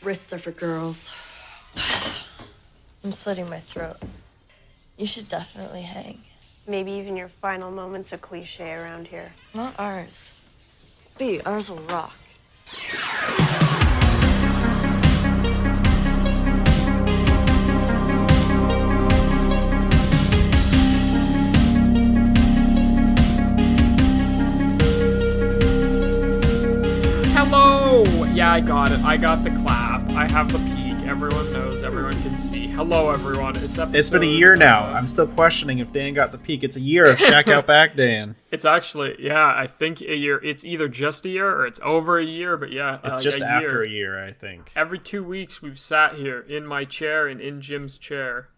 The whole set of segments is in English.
Wrists are for girls. I'm slitting my throat. You should definitely hang. Maybe even your final moment's a cliche around here. Not ours. B, ours will rock. Hello! Yeah, I got it. I got the clap. I have the peak. Everyone knows. Everyone can see. Hello, everyone. It's been a year now. I'm still questioning if Dan got the peak. It's a year of Shack Out Back, Dan. It's actually, yeah, I think a year. It's either just a year or it's over a year, but yeah. It's just after a year, I think. Every 2 weeks we've sat here in my chair and in Jim's chair.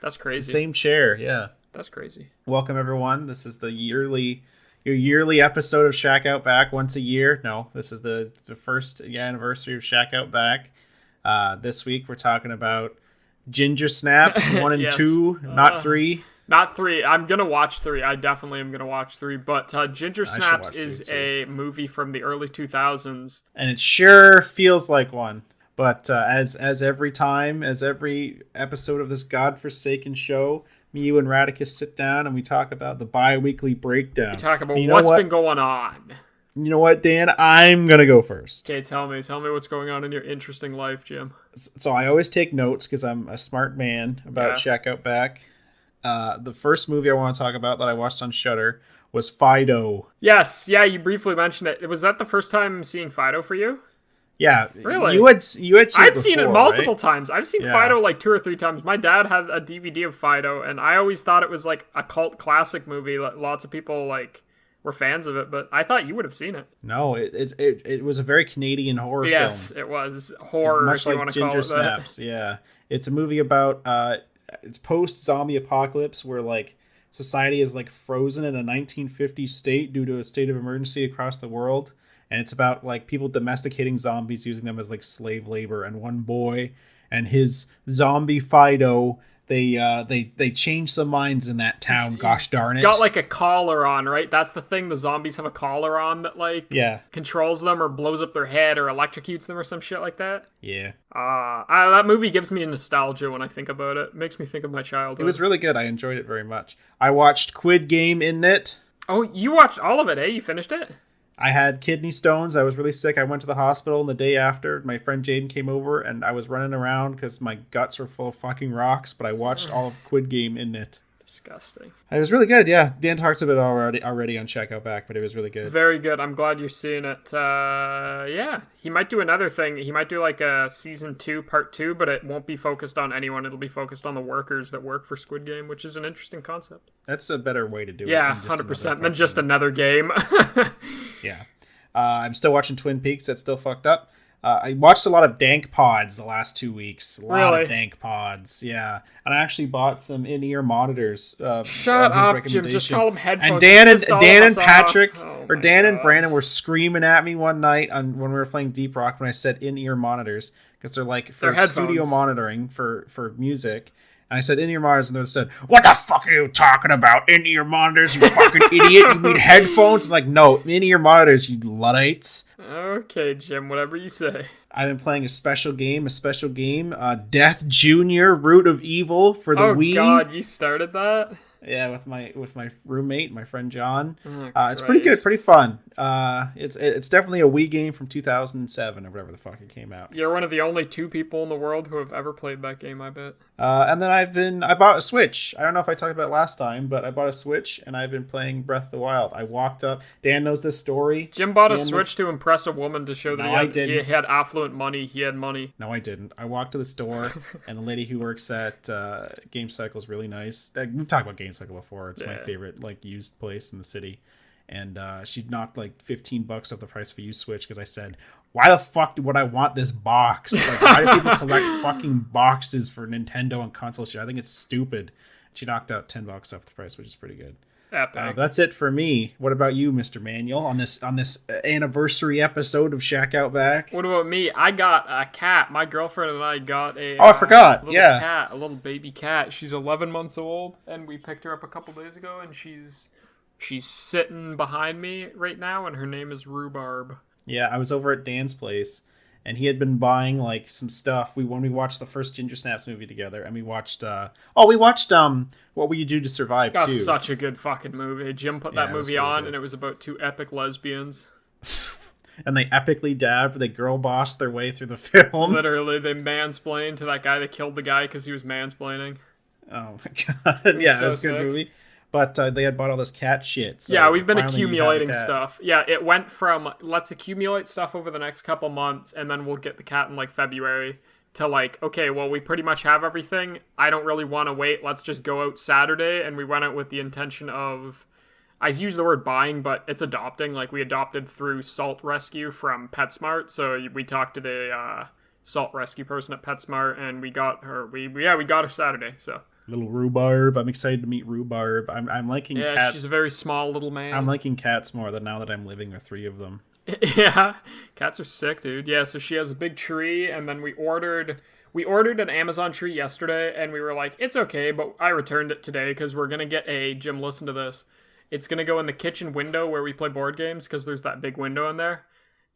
That's crazy. Same chair, yeah. That's crazy. Welcome, everyone. This is your yearly episode of Shack Out Back once a year. No, this is the first anniversary of Shack Out Back. This week we're talking about Ginger Snaps 1 and Yes. 2, not 3. Not 3. I'm going to watch 3. I definitely am going to watch 3. But Ginger should Snaps watch is 3 a movie from the early 2000s. And it sure feels like one. But as every episode of this godforsaken show, me, you, and Radicus sit down and we talk about the bi-weekly breakdown. We talk about You know what's what? been going on. You know what, Dan? I'm going to go first. Okay, tell me what's going on in your interesting life, Jim. So I always take notes because I'm a smart man about Yeah. Shack Out Back. The first movie I want to talk about that I watched on Shudder was Fido. Yes, yeah, you briefly mentioned it. Was that the first time seeing Fido for you? Yeah, Really? You had seen I'd it seen it before, multiple right? times. I've seen Yeah. Fido like 2 or 3 times. My dad had a DVD of Fido, and I always thought it was like a cult classic movie. Lots of people like were fans of it, but I thought you would have seen it. No, it was a very Canadian horror Yes, film. it was horror, Much if you like want to call Ginger it that. Snaps. Yeah, it's a movie about it's post zombie apocalypse where like society is like frozen in a 1950s state due to a state of emergency across the world, and it's about like people domesticating zombies, using them as like slave labor. And one boy and his zombie Fido, they change some minds in that town. Gosh darn it! Got like a collar on, right? That's the thing. The zombies have a collar on that like Yeah, controls them or blows up their head or electrocutes them or some shit like that. yeah. That movie gives me nostalgia when I think about it. Makes me think of my childhood. It was really good. I enjoyed it very much. I watched Quid Game in it. Oh, you watched all of it, eh? You finished it? I had kidney stones. I was really sick. I went to the hospital, and the day after, my friend Jaden came over, and I was running around because my guts were full of fucking rocks, but I watched all of Quid Game in it. Disgusting. It was really good, yeah. Dan talks about it already on Check Out Back, but it was really good. Very good. I'm glad you're seeing it. Yeah, he might do another thing. He might do like a season 2, part 2, but it won't be focused on anyone. It'll be focused on the workers that work for Squid Game, which is an interesting concept. That's a better way to do it. Yeah, than just 100%. another Than just fucking- another game. Yeah. I'm still watching Twin Peaks. That's still fucked up. I watched a lot of Dank Pods the last 2 weeks. A lot Really? of Dank Pods, yeah. And I actually bought some in-ear monitors. Shut on his up, Jim. Just recommendation. call them headphones. And Dan Pissed all and of us off. Patrick, Oh or my Dan and God. Brandon were screaming at me one night when we were playing Deep Rock when I said in-ear monitors, because they're like for They're studio headphones. monitoring for music. And I said in-ear monitors, and they said, "What the fuck are you talking about? In-ear monitors, you fucking idiot! You mean headphones?" I'm like, "No, in-ear monitors, you Luddites." Okay, Jim, whatever you say. I've been playing a special game, Death Junior: Root of Evil for the Oh Wii. God, you started that? Yeah, with my roommate, my friend John. Oh, It's pretty good, Christ. pretty fun. It's definitely a Wii game from 2007 or whatever the fuck it came out. You're one of the only 2 people in the world who have ever played that game, I bet. And then I bought a Switch. I don't know if I talked about it last time, but I bought a Switch and I've been playing Breath of the Wild. I walked up. Dan knows this story. Jim bought a Dan Switch knows- to impress a woman to show that No, he I had, he didn't. had affluent money. He had money. No, I didn't. I walked to the store, and the lady who works at Game Cycle is really nice. We've talked about Game Cycle before. It's my Yeah. favorite like used place in the city. And she knocked like $15 off the price of a used Switch because I said, "Why the fuck would I want this box? Like, why do people collect fucking boxes for Nintendo and console shit? I think it's stupid." She knocked out $10 off the price, which is pretty good. Epic. That's it for me. What about you, Mr. Manuel, on this anniversary episode of Shack Out Back? What about me? I got a cat. My girlfriend and I got a Oh, I forgot. little Yeah. cat, a little baby cat. She's 11 months old, and we picked her up a couple days ago, and she's sitting behind me right now, and her name is Rhubarb. Yeah, I was over at Dan's place, and he had been buying like some stuff. When we watched the first Ginger Snaps movie together, and we watched What Will You Do to Survive That's too. such a good fucking movie. Jim put Yeah, that it was movie really on, good. and it was about two epic lesbians. And they epically dabbed. They girl bossed their way through the film. Literally, they mansplained to that guy that killed the guy because he was mansplaining. Oh my god! Yeah, so it was a good sick. movie. But they had bought all this cat shit. So Yeah, we've been finally you have a accumulating cat. stuff. Yeah, it went from let's accumulate stuff over the next couple months and then we'll get the cat in like February to like, okay, well, we pretty much have everything. I don't really want to wait. Let's just go out Saturday. And we went out with the intention of, I use the word buying, but it's adopting. Like we adopted through Salt Rescue from PetSmart. So we talked to the Salt Rescue person at PetSmart and we got her. We got her Saturday. So Little Rhubarb. I'm excited to meet Rhubarb. I'm liking yeah, cats. she's a very small little man. I'm liking cats more than now that I'm living with 3 of them. Yeah, cats are sick, dude. Yeah, so she has a big tree, and then we ordered an Amazon tree yesterday, and we were like, it's okay, but I returned it today because we're gonna get Jim, listen to this. It's gonna go in the kitchen window where we play board games because there's that big window in there,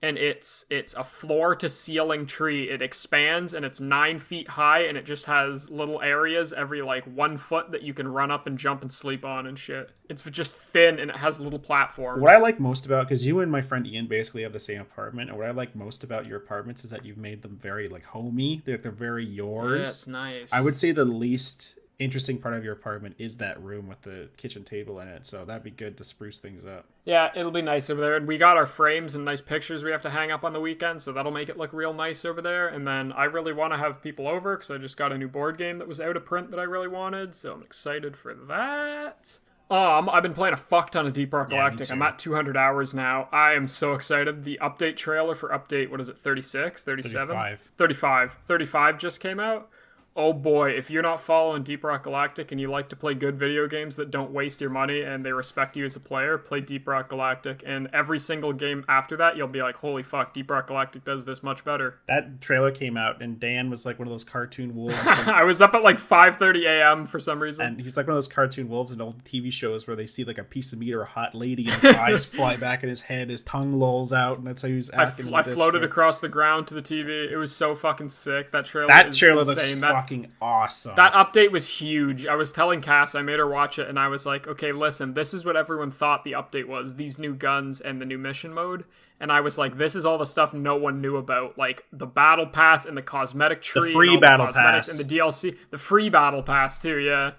and it's a floor to ceiling tree. It expands and it's 9 feet high, and it just has little areas every like 1 foot that you can run up and jump and sleep on and shit. It's just thin and it has little platforms. What I like most about, because you and my friend Ian basically have the same apartment, and what I like most about your apartments is that you've made them very like homey. They're very yours. Yeah, it's nice. I would say the least interesting part of your apartment is that room with the kitchen table in it, so that'd be good to spruce things up. Yeah, it'll be nice over there. And we got our frames and nice pictures we have to hang up on the weekend, so that'll make it look real nice over there. And then I really want to have people over because I just got a new board game that was out of print that I really wanted, so I'm excited for that. I've been playing a fuck ton of Deep Rock Yeah, me Galactic. too. I'm at 200 hours now. I am so excited. The update trailer for update, what is it, 36? 37? 35 just came out. Oh boy, if you're not following Deep Rock Galactic and you like to play good video games that don't waste your money and they respect you as a player, play Deep Rock Galactic. And every single game after that, you'll be like, holy fuck, Deep Rock Galactic does this much better. That trailer came out, and Dan was like one of those cartoon wolves. I was up at like 5:30 a.m. for some reason. And he's like one of those cartoon wolves in old TV shows where they see like a piece of meat or a hot lady, and his eyes fly back in his head, his tongue lolls out, and that's how he was I acting. floated across the ground to the TV. It was so fucking sick. That trailer looks insane. fucking awesome. That update was huge. I was telling Cass, I made her watch it, and I was like, okay, listen, this is what everyone thought the update was. These new guns and the new mission mode. And I was like, this is all the stuff no one knew about. Like, the battle pass and the cosmetic tree. The free and all battle the cosmetics pass. and the DLC. The free battle pass, too, yeah.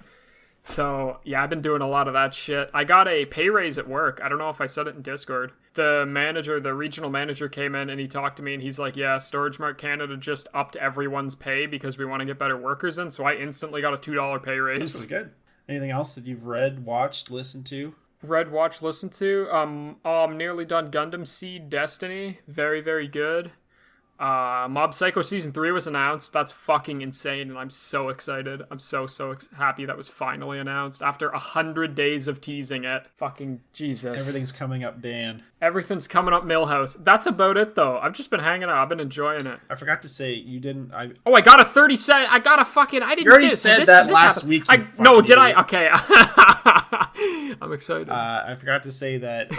So, yeah, I've been doing a lot of that shit. I got a pay raise at work. I don't know if I said it in Discord. The regional manager came in and he talked to me and he's like, yeah, Storage Mart Canada just upped everyone's pay because we want to get better workers in. So I instantly got a $2 pay raise. That's really good. Anything else that you've read, watched, listened to? Read, watch, listen to. I'm nearly done Gundam Seed Destiny. Very, very good. Mob Psycho Season 3 was announced. That's fucking insane, and I'm so excited. I'm so happy that was finally announced after 100 days of teasing it. Fucking Jesus. Everything's coming up, Dan. Everything's coming up Millhouse. That's about it, though. I've just been hanging out. I've been enjoying it. I forgot to say, you didn't... Oh, I got a 30 cent. I got a fucking... I didn't You already say it. said that last week, you No, fucking did I? idiot. Okay. I'm excited. I forgot to say that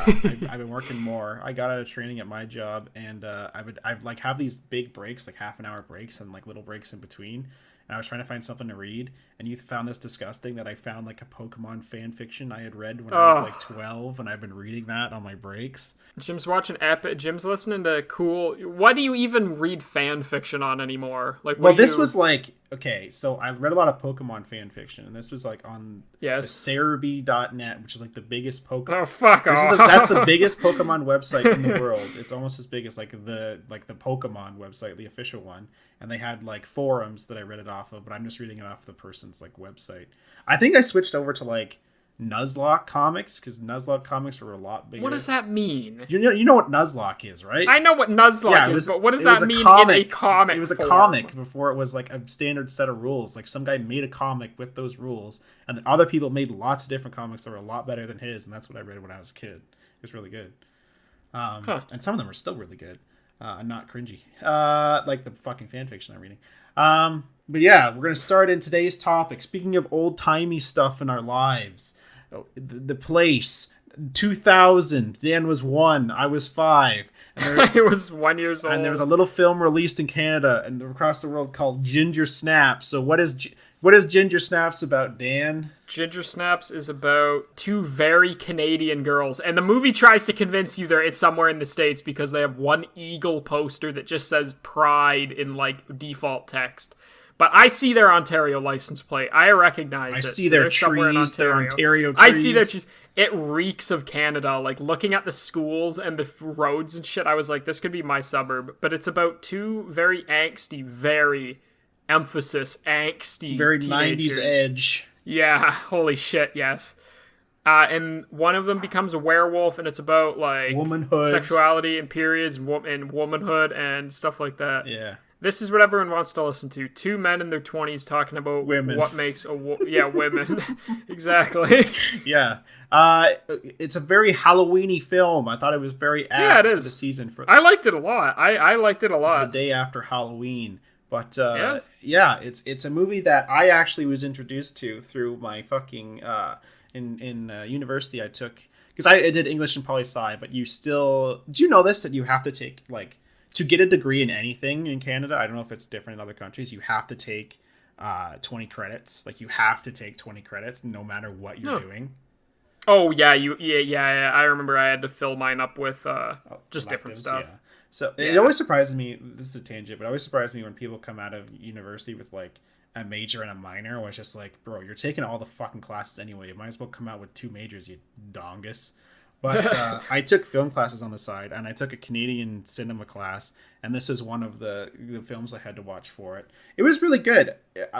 I've been working more. I got out of training at my job, and I'd like have these big breaks, like half-an-hour breaks, and like little breaks in between. And I was trying to find something to read, and you found this disgusting that I found like a Pokemon fan fiction I had read when I was like 12, and I've been reading that on my breaks. Jim's watching Epic. Jim's listening to cool... What do you even read fan fiction on anymore? Like, Well, this was like, okay, so I read a lot of Pokemon fan fiction, and this was like on Yes. the Cerebi.net, which is like the biggest Pokemon. Oh, fuck off. That's the biggest Pokemon website in the world. It's almost as big as like the Pokemon website, the official one. And they had like forums that I read it off of, but I'm just reading it off the person's like website. I think I switched over to like Nuzlocke comics because Nuzlocke comics were a lot bigger. What does that mean? You know what Nuzlocke is, right? I know what Nuzlocke is, but what does it was that mean in a comic It was a form? comic before it was like a standard set of rules. Like some guy made a comic with those rules, and then other people made lots of different comics that were a lot better than his, and that's what I read when I was a kid. It was really good. And some of them are still really good. And not cringy. Like the fucking fanfiction I'm reading. But yeah, we're going to start in today's topic. Speaking of old-timey stuff in our lives, the place, 2000. Dan was 1. I was 5. And there, I was 1 year old. and there was a little film released in Canada and across the world called Ginger Snaps. So what is Ginger Snaps about, Dan? Ginger Snaps is about two very Canadian girls, and the movie tries to convince you that it's somewhere in the States because they have one eagle poster that just says Pride in like default text. But I see their Ontario license plate. I recognize it. I see So their they're somewhere in trees, their Ontario trees. I see their trees. It reeks of Canada. Like, looking at the schools and the roads and shit, I was like, this could be my suburb. But it's about two very angsty, very emphasis angsty Very teenagers. 90s edge. Yeah, holy shit, yes. And one of them becomes a werewolf, and it's about, like, Womanhood. sexuality and periods and womanhood and stuff like that. Yeah. This is what everyone wants to listen to. Two men in their 20s talking about Women. what makes a women. Exactly. Yeah. It's a very Halloween-y film. I thought it was very apt Yeah, it for is. the season for I liked it a lot. I liked it a the lot. day after Halloween. But Yeah. it's a movie that I actually was introduced to through my fucking in university. I took because I did English and poli sci. But you still do you know this that you have to take like to get a degree in anything in Canada? I don't know if it's different in other countries. You have to take 20 credits. Like you have to take 20 credits no matter what you're doing. Oh, yeah, yeah. I remember I had to fill mine up with just different Electives, stuff. yeah. So it always surprises me. This is a tangent, but it always surprises me when people come out of university with like a major and a minor. Where it's just like, bro, you're taking all the fucking classes anyway. You might as well come out with 2 majors, you dongus. But I took film classes on the side, and I took a Canadian cinema class, and this was one of the films I had to watch for it. It was really good.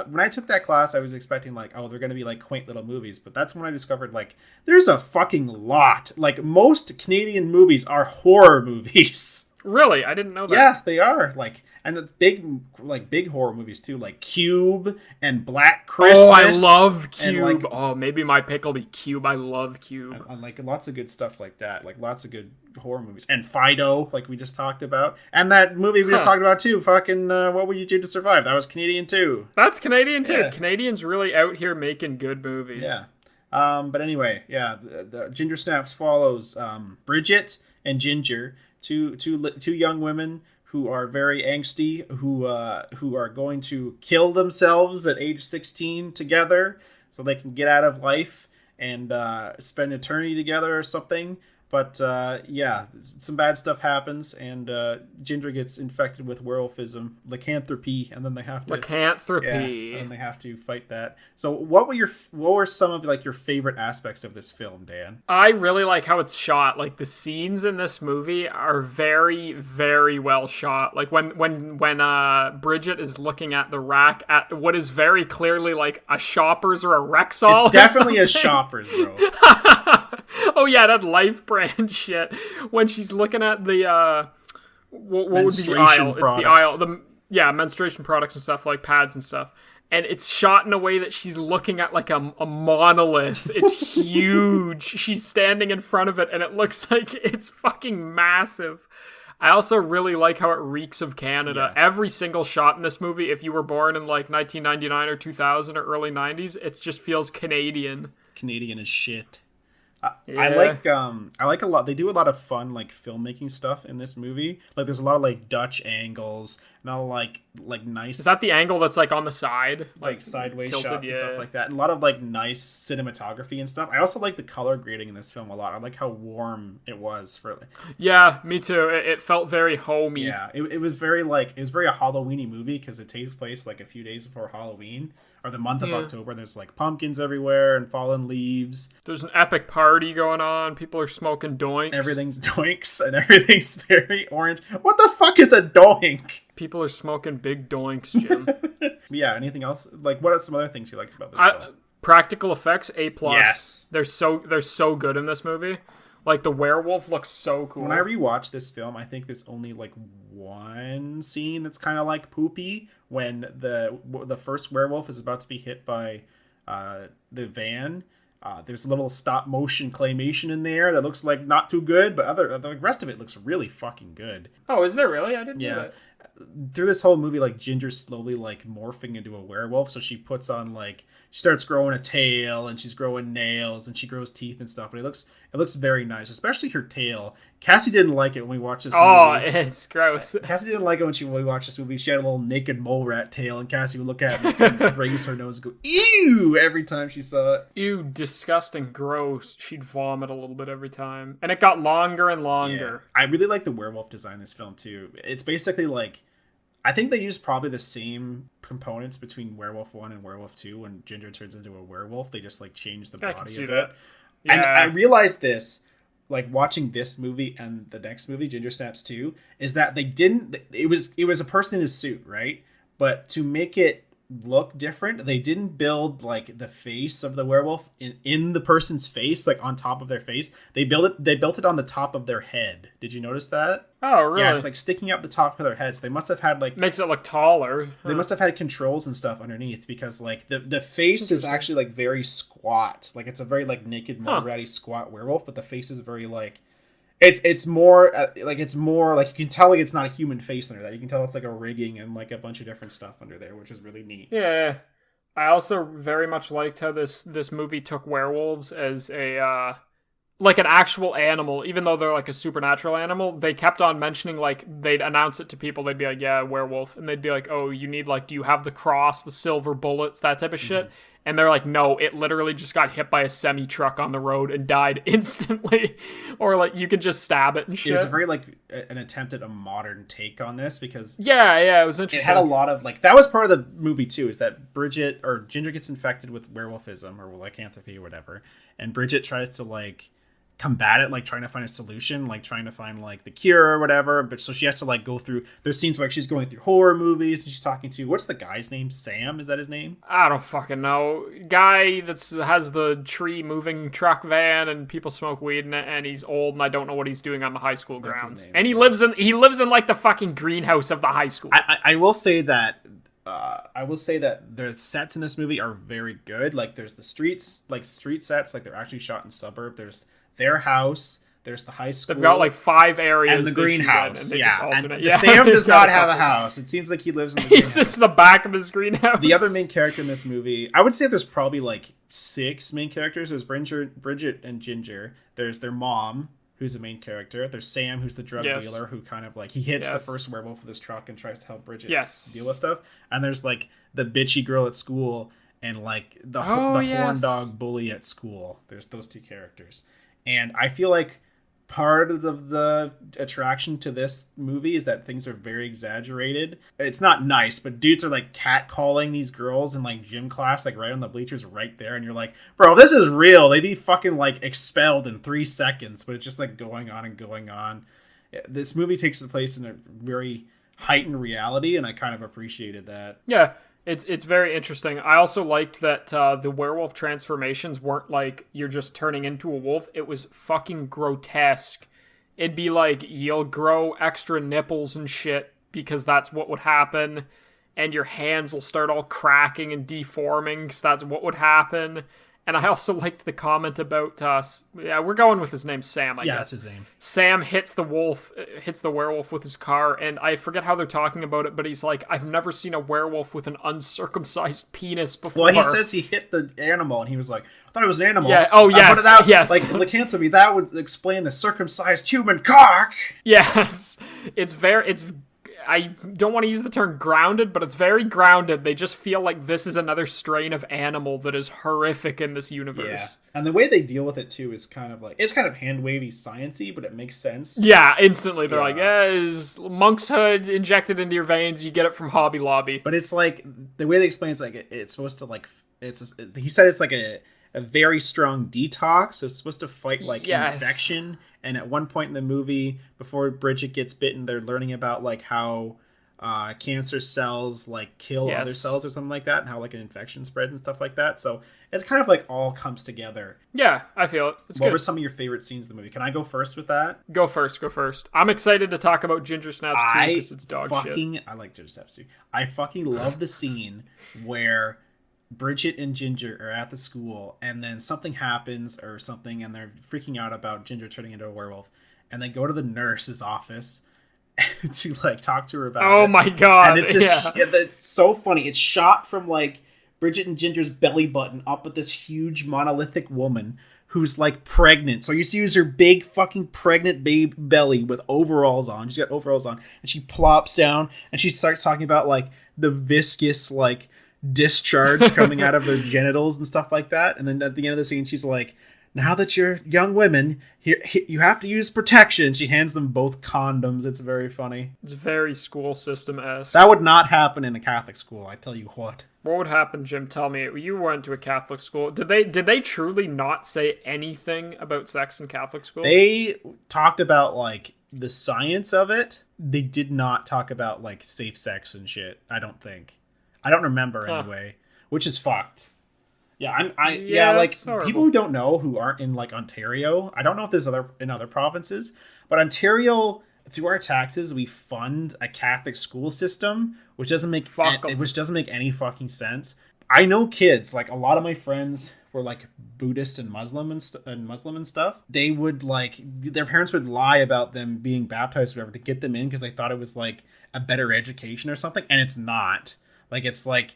When I took that class, I was expecting like, oh, they're going to be like quaint little movies, but that's when I discovered like there's a fucking lot. Like most Canadian movies are horror movies. Really? I didn't know that. Yeah, they are like, and it's big horror movies too, like Cube and Black Christmas. Oh, I love and, Cube. like, Oh, maybe my pick will be Cube. I love Cube. and like lots of good stuff like that, like lots of good horror movies. And Fido, like we just talked about, and that movie we just talked about too. Fucking, What Would You Do to Survive? That was Canadian too. That's Canadian too. Yeah. Canadians really out here making good movies. Yeah. But anyway, yeah, the Ginger Snaps follows Bridget and Ginger, two young women who are very angsty, who are going to kill themselves at age 16 together so they can get out of life and spend eternity together or something. But yeah, some bad stuff happens, and Ginger gets infected with werewolfism, lycanthropy, and then they have to Lycanthropy. and they have to fight that. So, what were some of like your favorite aspects of this film, Dan? I really like how it's shot. Like the scenes in this movie are very, very well shot. Like when Bridget is looking at the rack at what is very clearly like a Shoppers or a Rexall. It's definitely a Shoppers, bro. Oh yeah, that Life brand shit. When she's looking at the what would be the Menstruation aisle? products. It's the aisle. Menstruation products and stuff like pads and stuff. And it's shot in a way that she's looking at like a monolith. It's huge. She's standing in front of it, and it looks like it's fucking massive. I also really like how it reeks of Canada. Yeah. Every single shot in this movie, if you were born in like 1999 or 2000 or early 90s, it just feels Canadian. Canadian as shit. Yeah. I like a lot. They do a lot of fun like filmmaking stuff in this movie. Like there's a lot of like Dutch angles and all like nice. Is that the angle that's like on the side? Like sideways tilted, shots and stuff yeah. like that, and a lot of like nice cinematography and stuff. I also like the color grading in this film a lot. I like how warm it was for. Yeah, me too. It felt very homey. Yeah, it was very like it was very a Halloweeny movie because it takes place like a few days before Halloween or the month of October. There's like pumpkins everywhere and fallen leaves. There's an epic party going on. People are smoking doinks. Everything's doinks and everything's very orange. What the fuck is a doink? People are smoking big doinks, Jim. Yeah. Anything else? Like, what are some other things you liked about this film? Practical effects, A+. Yes. They're so good in this movie. Like the werewolf looks so cool. When I rewatch this film, I think there's only like one scene that's kind of like poopy when the first werewolf is about to be hit by the van. There's a little stop motion claymation in there that looks like not too good, but the rest of it looks really fucking good. Oh, is there really? I didn't know Yeah. that. Through this whole movie, like Ginger's slowly like morphing into a werewolf, so she puts on like she starts growing a tail and she's growing nails and she grows teeth and stuff. But It looks very nice, especially her tail. Cassie didn't like it when we watched this Oh, movie. it's gross. Cassie didn't like it when we watched this movie. She had a little naked mole rat tail, and Cassie would look at it and raise her nose and go, ew, every time she saw it. Ew, disgusting, gross. She'd vomit a little bit every time. And it got longer and longer. I really like the werewolf design in this film, too. It's basically like, I think they use probably the same components between Werewolf 1 and Werewolf 2 when Ginger turns into a werewolf. They just, like, change the I body can see a that. bit. Yeah. And I realized this, like, watching this movie and the next movie, Ginger Snaps 2, is that they didn't... It was a person in a suit, right? But to make it look different, they didn't build, like, the face of the werewolf in the person's face, like, on top of their face. They built it on the top of their head. Did you notice that? Oh, really? Yeah, it's like sticking up the top of their heads. They must have had like Makes it look taller. they must have had controls and stuff underneath because like the face is actually like very squat. Like it's a very like naked mole ratty squat werewolf, but the face is very like it's more like you can tell like it's not a human face under that. You can tell it's like a rigging and like a bunch of different stuff under there, which is really neat. Yeah. I also very much liked how this movie took werewolves as a like an actual animal, even though they're like a supernatural animal. They kept on mentioning, like, they'd announce it to people. They'd be like, yeah, werewolf. And they'd be like, oh, you need, like, do you have the cross, the silver bullets, that type of shit? And they're like, no, it literally just got hit by a semi-truck on the road and died instantly. Or, like, you could just stab it and shit. It was a very, like, an attempt at a modern take on this because... Yeah, it was interesting. It had a lot of, like... That was part of the movie, too, is that Ginger gets infected with werewolfism or lycanthropy or whatever. And Bridget tries to, like... combat it, like trying to find a solution, like trying to find like the cure or whatever. But so she has to like go through, there's scenes where she's going through horror movies and she's talking to, what's the guy's name? Sam? Is that his name? I don't fucking know. Guy that has the tree moving truck van and people smoke weed in it, and he's old and I don't know what he's doing on the high school That's his grounds. name, And he Sam. lives in like the fucking greenhouse of the high school. I will say that the sets in this movie are very good. Like there's the street sets, like they're actually shot in suburb. There's their house, there's the high school. They've got like 5 areas and the they shoot in, greenhouse. and they Yeah, just and alternate. Sam does He's got not have a fucking- house. It seems like he lives in the He's greenhouse. just the back of his greenhouse. The other main character in this movie, I would say there's probably like 6 main characters. There's Bridget and Ginger. There's their mom, who's the main character. There's Sam, who's the drug Yes. dealer, who kind of like, he hits the Yes. first werewolf with his truck and tries to help Bridget Yes. deal with stuff. And there's like the bitchy girl at school and like the Oh, horn yes. dog bully at school. There's those 2 characters. And I feel like part of the attraction to this movie is that things are very exaggerated. It's not nice, but dudes are like catcalling these girls in like gym class, like right on the bleachers right there. And you're like, bro, this is real. They'd be fucking like expelled in 3 seconds, but it's just like going on and going on. This movie takes place in a very heightened reality, and I kind of appreciated that. Yeah, it's very interesting. I also liked that the werewolf transformations weren't like you're just turning into a wolf. It was fucking grotesque. It'd be like you'll grow extra nipples and shit because that's what would happen, and your hands will start all cracking and deforming because that's what would happen. And I also liked the comment about we're going with his name, Sam, I guess. That's his name. Sam hits the werewolf with his car, and I forget how they're talking about it, but he's like, I've never seen a werewolf with an uncircumcised penis before. Well, he says he hit the animal, and he was like, I thought it was an animal. Yeah, oh, yes, yes. Like, lycanthropy, that would explain the circumcised human cock. Yes. I don't want to use the term grounded, but it's very grounded. They just feel like this is another strain of animal that is horrific in this universe. Yeah. And the way they deal with it, too, is kind of like, it's kind of hand-wavy science-y, but it makes sense. Yeah, instantly. They're like, Yeah. is monk's hood injected into your veins, you get it from Hobby Lobby. But it's like, the way they explain it's like, it's supposed to, like, he said it's like a very strong detox, so it's supposed to fight, like, Yes. infection. And at one point in the movie, before Bridget gets bitten, they're learning about like how cancer cells like kill Yes. other cells or something like that, and how like an infection spreads and stuff like that. So it kind of like all comes together. Yeah, I feel it. It's What good. were some of your favorite scenes in the movie? Can I go first with that? Go first. I'm excited to talk about Ginger Snaps too because it's dog shit. I like Ginger Snaps too. I fucking love the scene where Bridget and Ginger are at the school, and then something happens or something, and they're freaking out about Ginger turning into a werewolf, and they go to the nurse's office to like talk to her about it. Oh my god! And it's just it's so funny. It's shot from like Bridget and Ginger's belly button up at this huge monolithic woman who's like pregnant. So you see her big fucking pregnant babe belly with overalls on. She's got overalls on, and she plops down and she starts talking about like the viscous like discharge coming out of their genitals and stuff like that. And then at the end of the scene, she's like, now that you're young women, you have to use protection. She hands them both condoms. It's very funny. It's very school system-esque. That would not happen in a Catholic school, I tell you what. What would happen, Jim? Tell me. You went to a Catholic school. Did they truly not say anything about sex in Catholic school? They talked about like the science of it. They did not talk about like safe sex and shit. I don't think. I don't remember anyway, which is fucked. Yeah, like people who don't know, who aren't in like Ontario. I don't know if there's in other provinces, but Ontario, through our taxes, we fund a Catholic school system, which doesn't make any fucking sense. I know kids, like a lot of my friends were like Buddhist and Muslim and stuff. They would like, their parents would lie about them being baptized or whatever to get them in because they thought it was like a better education or something, and it's not. Like it's like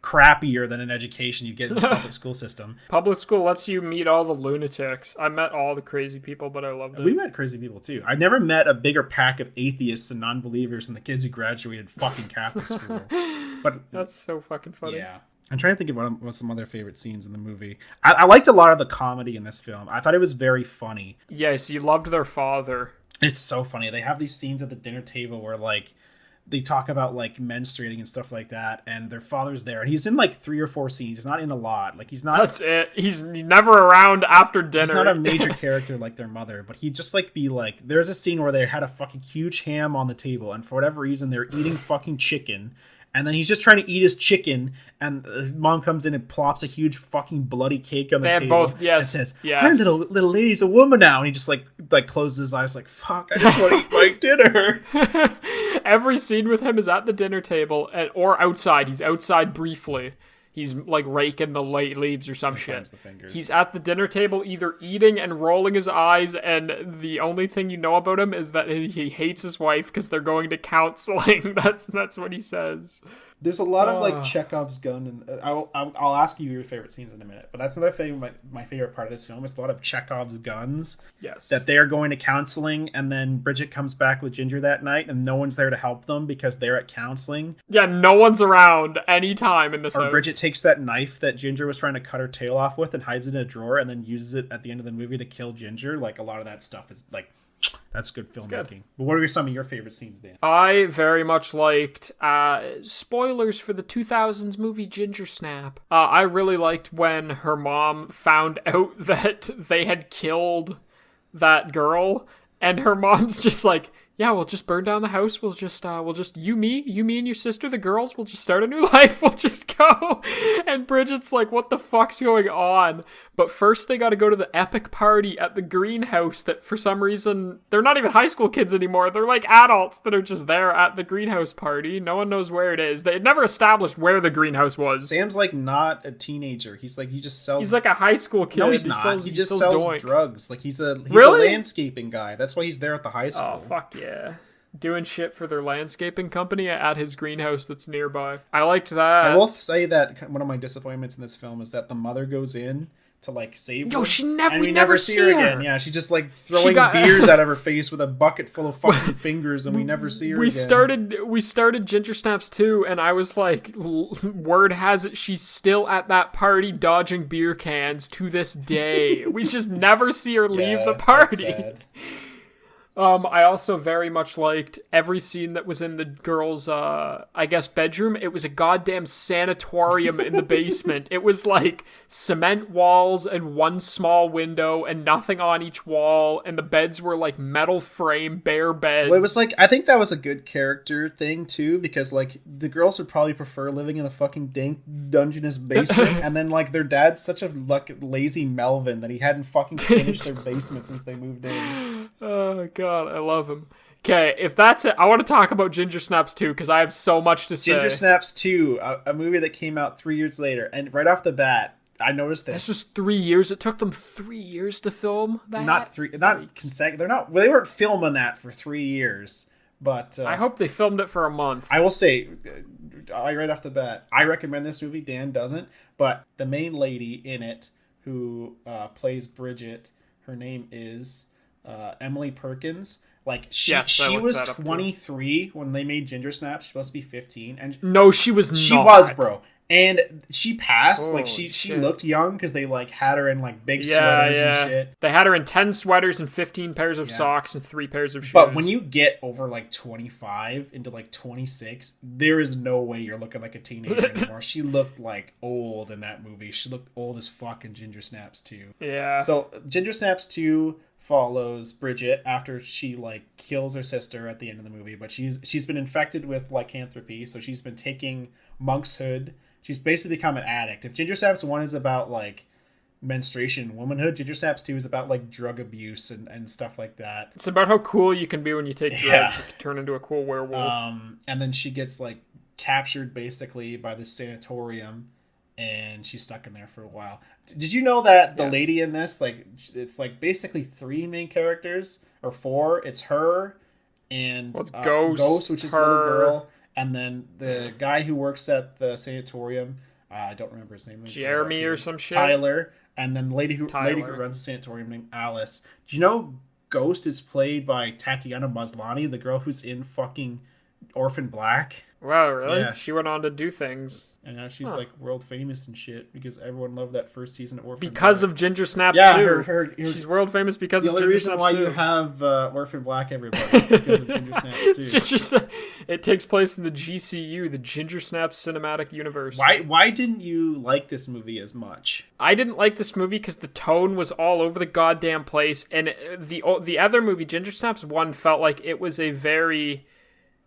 crappier than an education you get in the public school system. Public school lets you meet all the lunatics. I met all the crazy people, but I loved it. We met crazy people too. I never met a bigger pack of atheists and non-believers than the kids who graduated fucking Catholic school. But that's so fucking funny. Yeah. I'm trying to think of what some other favorite scenes in the movie. I liked a lot of the comedy in this film. I thought it was very funny. Yes, you loved their father. It's so funny. They have these scenes at the dinner table where like they talk about like menstruating and stuff like that, and their father's there, and he's in like 3 or 4 scenes. He's not in a lot. Like he's not. That's it. He's never around after dinner. He's not a major character like their mother, but he'd just like be like. There's a scene where they had a fucking huge ham on the table, and for whatever reason they're eating fucking chicken. And then he's just trying to eat his chicken, and his mom comes in and plops a huge fucking bloody cake on the table. And says, "Our little lady's a woman now." And he just like closes his eyes, like, "Fuck, I just want to eat my dinner." Every scene with him is at the dinner table or outside. He's outside briefly. He's like raking the late leaves or some shit. He's at the dinner table either eating and rolling his eyes, and the only thing you know about him is that he hates his wife because they're going to counseling. That's what he says. There's a lot of like Chekhov's gun, and I'll ask you your favorite scenes in a minute. But that's another thing. My favorite part of this film is a lot of Chekhov's guns. Yes. That they are going to counseling, and then Bridget comes back with Ginger that night, and no one's there to help them because they're at counseling. Yeah, no one's around any time in this house. Bridget takes that knife that Ginger was trying to cut her tail off with and hides it in a drawer, and then uses it at the end of the movie to kill Ginger. Like a lot of that stuff is like. That's good filmmaking. Good. But what are some of your favorite scenes, Dan? I very much liked spoilers for the 2000s movie Ginger Snap. I really liked when her mom found out that they had killed that girl, and her mom's just like, yeah, we'll just burn down the house. We'll just you, me and your sister, the girls, we'll just start a new life. We'll just go. And Bridget's like, what the fuck's going on? But first they got to go to the epic party at the greenhouse that for some reason, they're not even high school kids anymore. They're like adults that are just there at the greenhouse party. No one knows where it is. They had never established where the greenhouse was. Sam's like not a teenager. He's like, he just sells. He's like a high school kid. No, he's not. He just sells drugs. Like he's a landscaping guy. That's why he's there at the high school. Oh, fuck yeah. Doing shit for their landscaping company at his greenhouse that's nearby. I liked that. I will say that one of my disappointments in this film is that the mother goes in to like save her. We never see her again. Yeah, she's just like throwing beers out of her face with a bucket full of fucking fingers, and we never see her again. We started Ginger Snaps 2, and I was like, word has it she's still at that party dodging beer cans to this day. We just never see her leave the party. That's sad. I also very much liked every scene that was in the girls' bedroom. It was a goddamn sanatorium in the basement. It was like cement walls and one small window and nothing on each wall, and the beds were like metal frame, bare beds. Well, it was like, I think that was a good character thing too, because like the girls would probably prefer living in a fucking dank dungeness basement, and then like their dad's such a lazy Melvin that he hadn't fucking finished their basement since they moved in. Oh god, I love him. Okay, if that's it, I want to talk about Ginger Snaps 2 because I have so much to say. Ginger Snaps 2, a movie that came out 3 years later, and right off the bat, I noticed this. This was 3 years. It took them 3 years to film that. Not consecutive. They weren't filming that for 3 years. But I hope they filmed it for a month. I will say, right off the bat, I recommend this movie. Dan doesn't, but the main lady in it who plays Bridget, her name is Emily Perkins. Like she Yes, I looked was that up, too. 23 when they made Ginger Snaps. She's supposed to be 15, and No, she was not. she was, bro. And she passed. Like Holy she shit. looked young because they like had her in like big Yeah, sweaters yeah. and shit. They had her in 10 sweaters and 15 pairs of Yeah. socks and 3 pairs of shoes. But when you get over like 25 into like 26, there is no way you're looking like a teenager anymore. She looked like old in that movie. She looked old as fuck in Ginger Snaps 2. Yeah. So Ginger Snaps 2 follows Bridget after she like kills her sister at the end of the movie, but she's been infected with lycanthropy, so she's been taking monkshood. She's basically become an addict. If Ginger Snaps 1 is about like menstruation and womanhood, Ginger Snaps 2 is about like drug abuse and stuff like that. It's about how cool you can be when you take drugs. Yeah. You can turn into a cool werewolf. And then she gets like captured basically by this sanatorium, and she's stuck in there for a while. Did you know that the Yes. lady in this, like, it's like basically 3 main characters or 4? It's her and Well, it's Ghost, which is the little her. girl, and then the guy who works at the sanatorium. I don't remember his name. Jeremy or some shit? Tyler, and then the lady who Tyler. runs the sanatorium named Alice. Do you know Ghost is played by Tatiana Maslany, the girl who's in fucking Orphan Black? Wow, really? Yeah. She went on to do things. And now she's Huh. like world famous and shit because everyone loved that first season of Orphan Because Black. of Ginger Snaps Yeah, 2. her She's world famous because the of only Ginger reason Snaps why 2. you have Orphan Black, everybody, is because of Ginger Snaps too. It's just it takes place in the GCU, the Ginger Snaps Cinematic Universe. Why didn't you like this movie as much? I didn't like this movie because the tone was all over the goddamn place, and the other movie, Ginger Snaps 1, felt like it was a very...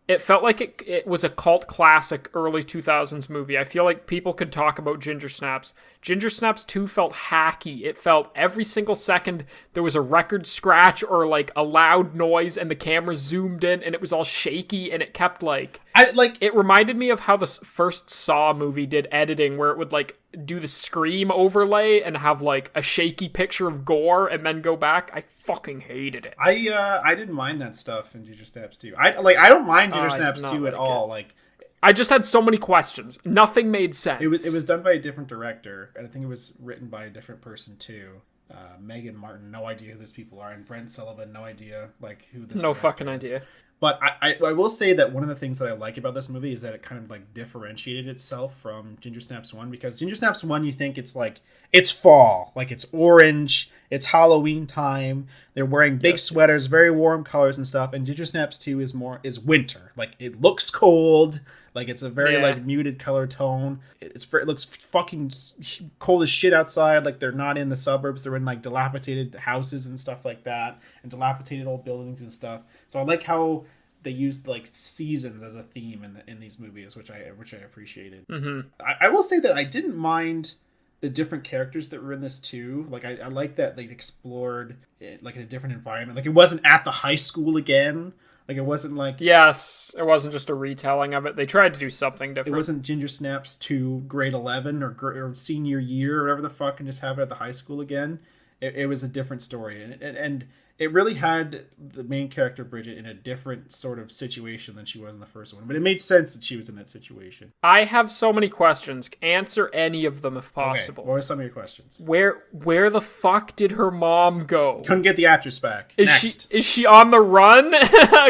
It felt like it was a cult classic early 2000s movie. I feel like people could talk about Ginger Snaps. Ginger Snaps 2 felt hacky. It felt every single second there was a record scratch or like a loud noise and the camera zoomed in and it was all shaky and it kept like... It reminded me of how the first Saw movie did editing, where it would like do the scream overlay and have like a shaky picture of gore and then go back. I fucking hated it. I didn't mind that stuff in Ginger Snaps 2. I don't mind Ginger I did Snaps not 2 at like all. it. Like I just had so many questions. Nothing made sense. it was done by a different director, and I think it was written by a different person too. Megan Martin, no idea who these people are, and Brent Sullivan, no idea like who this. No director fucking is. idea. But I will say that one of the things that I like about this movie is that it kind of like differentiated itself from Ginger Snaps 1, because Ginger Snaps 1, you think it's like, it's fall, like it's orange, it's Halloween time, they're wearing big sweaters, very warm colors and stuff, and Ginger Snaps 2 is winter. Like it looks cold, like it's a very like muted color tone. It looks fucking cold as shit outside, like they're not in the suburbs, they're in like dilapidated houses and stuff like that, and dilapidated old buildings and stuff. So I like how they used like seasons as a theme in these movies, which I appreciated. Mm-hmm. I will say that I didn't mind the different characters that were in this too. Like I like that they explored it, like in a different environment. Like it wasn't at the high school again. Like it wasn't like Yes, it wasn't just a retelling of it. They tried to do something it different. wasn't Ginger Snaps to grade 11 or senior year or whatever the fuck, and just have it at the high school again. It was a different story, and it really had the main character Bridget in a different sort of situation than she was in the first one. But it made sense that she was in that situation. I have so many questions. Answer any of them if possible. Okay, what are some of your questions? Where the fuck did her mom go? Couldn't get the actress back. Next. Is she on the run?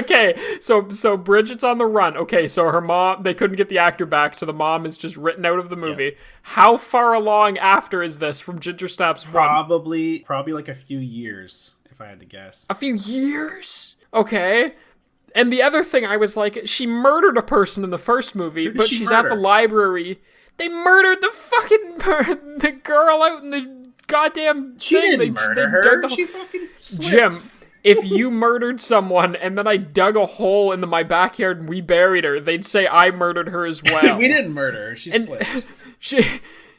Okay, so Bridget's on the run. Okay, so her mom, they couldn't get the actor back, so the mom is just written out of the movie. Yeah. How far along after is this from Ginger Snaps 1? Probably like a few years, if I had to guess. A few years? Okay. And the other thing I was like, she murdered a person in the first movie, Who did but she she's at the murder? library. They murdered the fucking the girl out in the goddamn She thing. didn't They murder dug her. the- She fucking Jim, slipped. if you murdered someone and then I dug a hole into my backyard and we buried her, they'd say I murdered her as well. We didn't murder her. She slipped.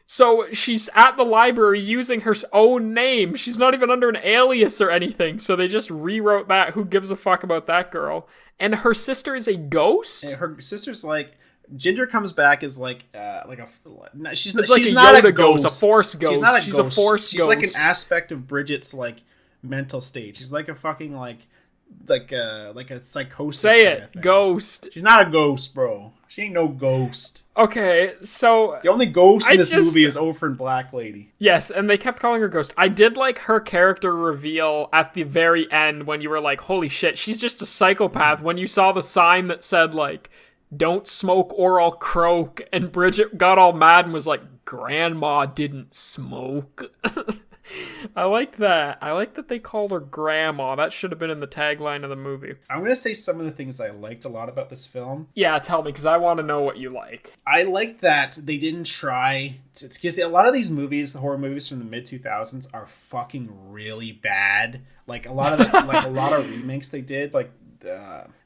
So she's at the library using her own name. She's not even under an alias or anything. So they just rewrote that. Who gives a fuck about that girl? And her sister is a ghost? Her sister's like, Ginger comes back as like a she's It's like she's a not Yoda a ghost. ghost, a Force ghost. She's not a She's a ghost. Force She's like an ghost. aspect of Bridget's like mental state. She's like a fucking like a psychosis. Say kinda it. thing. Ghost. She's not a ghost, bro. She ain't no ghost. Okay, so The only ghost in I this just- movie is Orphan Black Lady. yes, and they kept calling her Ghost. I did like her character reveal at the very end when you were like, holy shit, she's just a psychopath. When you saw the sign that said, like, don't smoke or I'll croak, and Bridget got all mad and was like, Grandma didn't smoke. I liked that. I like that they called her Grandma. That should have been in the tagline of the movie. I'm going to say some of the things I liked a lot about this film. Yeah, tell me, because I want to know what you like. I like that they didn't try to, because a lot of these movies, the horror movies from the mid 2000s, are fucking really bad. Like a lot of like a lot of remakes they did, like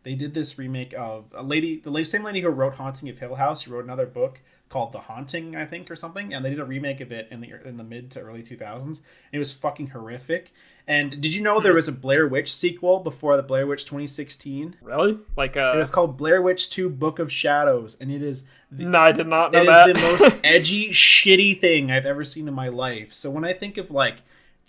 they did this remake of the same lady who wrote Haunting of Hill House. She wrote another book called The Haunting, I think, or something, and they did a remake of it in the mid to early 2000s. It was fucking horrific. And did you know there was a Blair Witch sequel before the Blair Witch 2016? Really? Like It was called Blair Witch 2: Book of Shadows, and it is no, I did not know it that. is the most edgy, shitty thing I've ever seen in my life. So when I think of like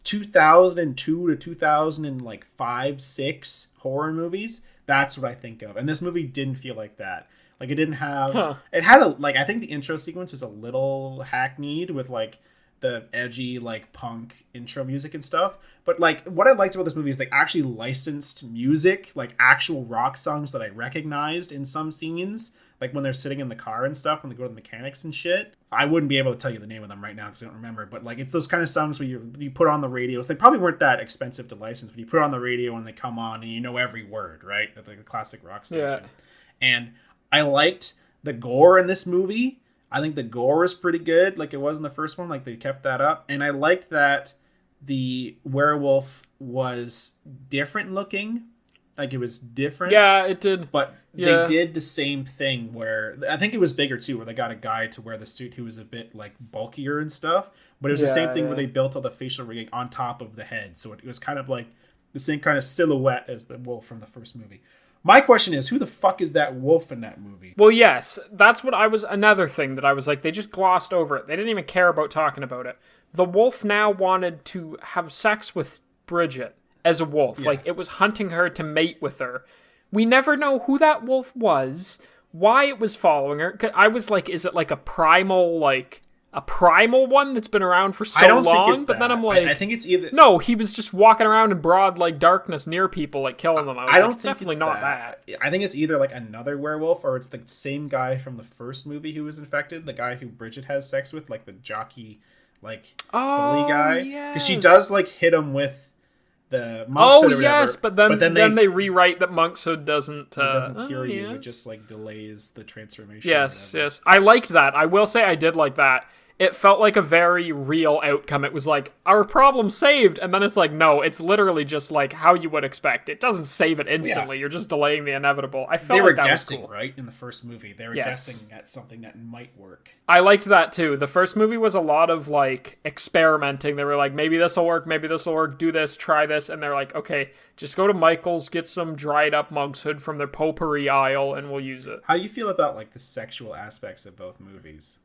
2002 to 2005, 6 horror movies, that's what I think of. And this movie didn't feel like that. Like it didn't have. It had a I think the intro sequence was a little hackneyed with like the edgy like punk intro music and stuff. But like what I liked about this movie is they actually licensed music, like actual rock songs that I recognized in some scenes. Like when they're sitting in the car and stuff, when they go to the mechanics and shit. I wouldn't be able to tell you the name of them right now because I don't remember. But like it's those kind of songs where you put on the radios. They probably weren't that expensive to license, but you put on the radio and they come on and you know every word, right? At like a classic rock station. Yeah. And I liked the gore in this movie. I think the gore was pretty good, like it was in the first one. Like they kept that up. And I liked that the werewolf was different looking. Like it was different. Yeah, it did. But Yeah. they did the same thing where I think it was bigger too, where they got a guy to wear the suit who was a bit like bulkier and stuff. But it was the same thing where they built all the facial rigging on top of the head. So it was kind of like the same kind of silhouette as the wolf from the first movie. My question is, who the fuck is that wolf in that movie? Well, yes, that's what I was. Another thing that I was like, they just glossed over it. They didn't even care about talking about it. The wolf now wanted to have sex with Bridget as a wolf. Like, it was hunting her to mate with her. We never know who that wolf was, why it was following her. 'Cause I was like, is it like a primal one that's been around for so I don't long? think it's but that. then I'm like, I think it's either. no, he was just walking around in broad like darkness near people, like killing them. I don't it's think definitely it's not that. I think it's either like another werewolf or it's the same guy from the first movie who was infected, the guy who Bridget has sex with, like the jockey, like bully guy. Because she does like hit him with the monk's hood or yes, whatever. but then they rewrite that monk's hood doesn't cure you. yes. It just like delays the transformation. Yes, yes. I liked that. I will say I did like that. It felt like a very real outcome. It was like, our problem saved, and then it's like, no, it's literally just like how you would expect. It doesn't save it instantly. You're just delaying the inevitable. I felt They were like that guessing, was cool. right? In the first movie, they were Yes. guessing at something that might work. I liked that too. The first movie was a lot of like experimenting. They were like, maybe this will work, do this, try this, and they're like, okay, just go to Michael's, get some dried up monk's hood from their potpourri aisle, and we'll use it. How do you feel about like the sexual aspects of both movies?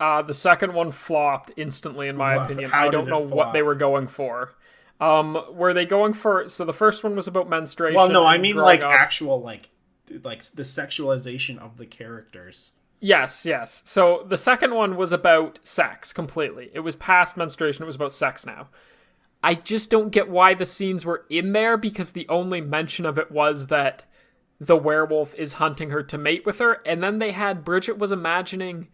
The second one flopped instantly, in my Well, opinion. how I did don't it know what flop? they were going for. Were they going for? So the first one was about menstruation. Well, no, I and mean growing like up. actual like the sexualization of the characters. Yes, yes. So the second one was about sex completely. It was past menstruation. It was about sex now. I just don't get why the scenes were in there because the only mention of it was that the werewolf is hunting her to mate with her, and then they had Bridget was imagining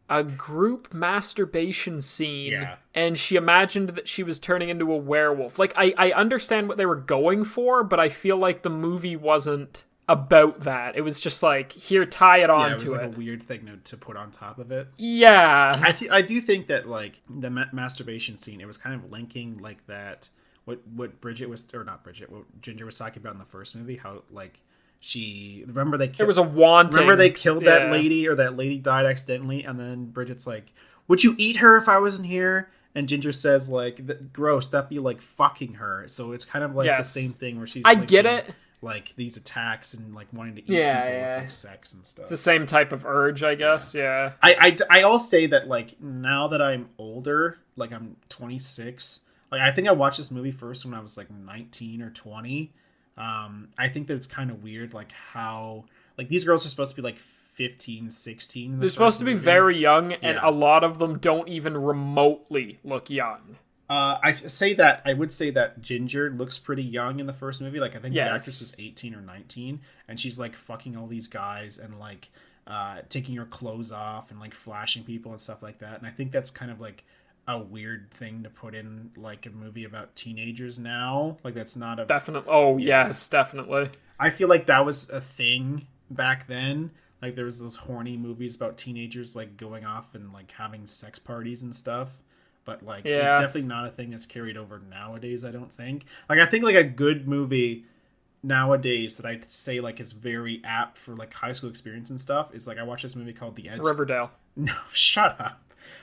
a group masturbation scene, and she imagined that she was turning into a werewolf. Like, I understand what they were going for, but I feel like the movie wasn't about that. It was just like, here, tie it on Yeah, it was to like it. a weird thing to put on top of it. Yeah. I do think that like the masturbation scene, it was kind of linking like that what Bridget was, or not Bridget, what Ginger was talking about in the first movie, how like she remember they There was a wanting. remember they killed that Yeah. lady, or that lady died accidentally, and then Bridget's like, would you eat her if I wasn't here? And Ginger says like, gross, that'd be like fucking her. So it's kind of like the Yes. same thing where she's I like, get doing, it. like these attacks and like wanting to eat Yeah, people yeah. with like sex and stuff. It's the same type of urge, I guess. Yeah. I'll say that like now that I'm older, like I'm 26, like I think I watched this movie first when I was like 19 or 20. I think that it's kind of weird like how Like, these girls are supposed to be like 15, 16. They're supposed to be very young, and a lot of them don't even remotely look young. I would say that Ginger looks pretty young in the first movie. Like, I think the actress was 18 or 19, and she's like fucking all these guys and like taking her clothes off and like flashing people and stuff like that. And I think that's kind of like a weird thing to put in like a movie about teenagers now. Like, that's not a definitely. Yes, definitely. I feel like that was a thing back then. Like, there was those horny movies about teenagers like going off and like having sex parties and stuff. But like, it's definitely not a thing that's carried over nowadays, I don't think. Like, I think like a good movie nowadays that I'd say like is very apt for like high school experience and stuff is like, I watched this movie called The Edge. Riverdale. No, shut up.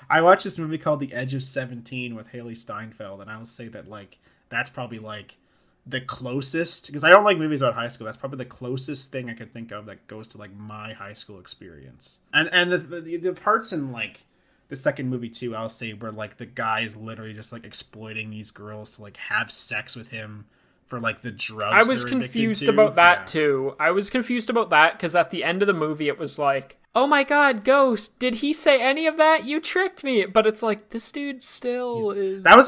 I watched this movie called The Edge of 17 with Haley Steinfeld, and I will say that like that's probably like the closest, because I don't like movies about high school. That's probably the closest thing I could think of that goes to like my high school experience. And the parts in like the second movie too, I'll say, where like the guy is literally just like exploiting these girls to like have sex with him for like the drugs. I was confused about that too. I was confused about that because at the end of the movie it was like, oh my god, Ghost, did he say any of that? You tricked me. But it's like, this dude still is... I was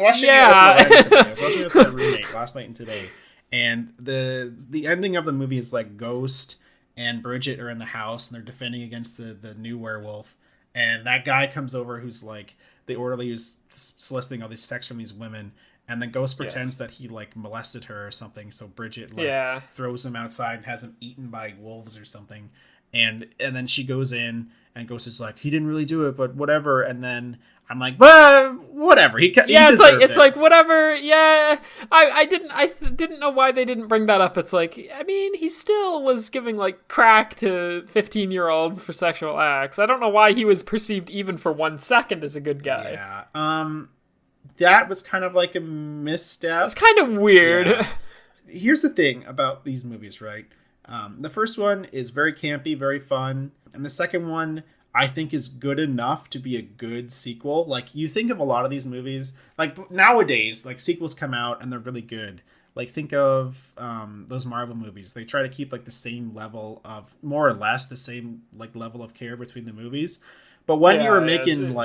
watching it with today. I was watching it with my roommate last night and today. And the ending of the movie is like Ghost and Bridget are in the house and they're defending against the new werewolf. And that guy comes over who's like the orderly who's soliciting all these sex from these women. And then Ghost pretends that he like molested her or something. So Bridget like throws him outside and has him eaten by wolves or something. And then she goes in and Ghost is like, he didn't really do it, but whatever. And then I'm like, well, whatever. It's like whatever. Yeah, I didn't know why they didn't bring that up. It's like, I mean, he still was giving like crack to 15-year-olds for sexual acts. I don't know why he was perceived even for 1 second as a good guy. Yeah. That was kind of like a misstep. It's kind of weird. Yeah. Here's the thing about these movies, right? The first one is very campy, very fun. And the second one, I think, is good enough to be a good sequel. Like, you think of a lot of these movies, like nowadays, like sequels come out and they're really good. Like, think of those Marvel movies. They try to keep like the same level of, more or less the same like level of care between the movies. But when you were making